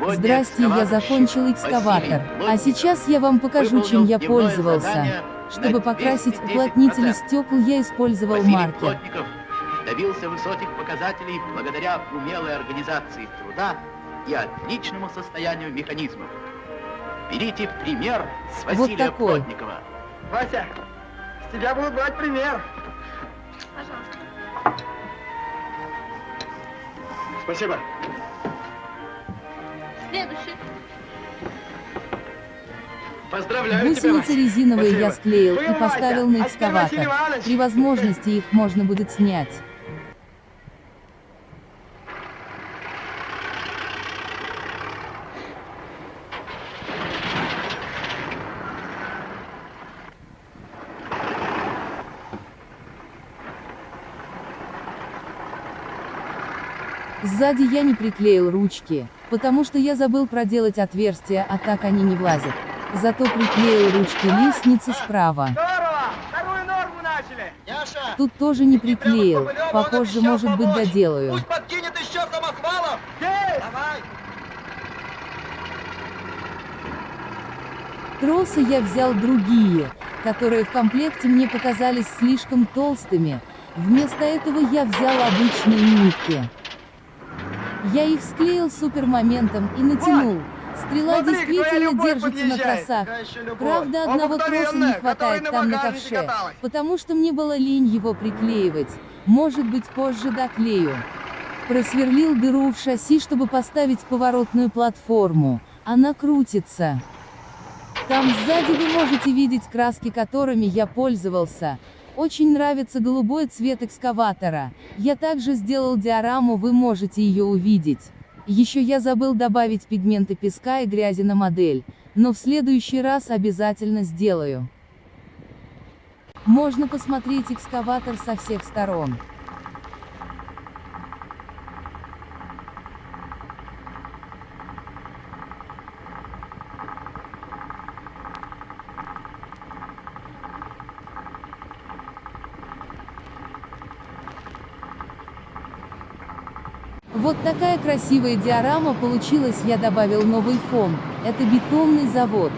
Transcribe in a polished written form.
Здрасте, я закончил экскаватор. А сейчас я вам покажу, чем я пользовался. Чтобы покрасить уплотнители стекол, я использовал маркер. Добился высоких показателей благодаря умелой организации труда и отличному состоянию механизмов. Берите пример с Василия Вот такой. Плотникова. Вася, с тебя будут брать пример. Пожалуйста. Спасибо. Следующий. Поздравляю тебя, Гусеницы Вася. резиновые Спасибо. я склеил Был, и поставил Вася. на А теперь, Василий экскаватор. Иванович. При возможности их можно будет снять. Сзади я не приклеил ручки, потому что я забыл проделать отверстия, а так они не влазят. Зато приклеил ручки лестницы справа. Здорово! Вторую норму начали! Яша, Тут тоже не приклеил, попозже, может быть, доделаю. пусть подкинет еще самосвалов! Есть! Давай! Тросы я взял другие, которые в комплекте мне показались слишком толстыми. Вместо этого я взял обычные нитки. Я их склеил супермоментом и натянул. Стрела Смотри, действительно твоя любовь держится на подъезжает. тросах. Какая еще любовь? Правда, одного троса не Обыкновенная, хватает которой там на на багажнике ковше, каталась. потому что мне было лень его приклеивать. Может быть, позже доклею. Просверлил дыру в шасси, чтобы поставить поворотную платформу. Она крутится. Там сзади вы можете видеть краски, которыми я пользовался. Очень нравится голубой цвет экскаватора. Я также сделал диораму, вы можете ее увидеть. Еще я забыл добавить пигменты песка и грязи на модель, но в следующий раз обязательно сделаю. Можно посмотреть экскаватор со всех сторон. Вот такая красивая диорама получилась, я добавил новый фон. Это бетонный завод.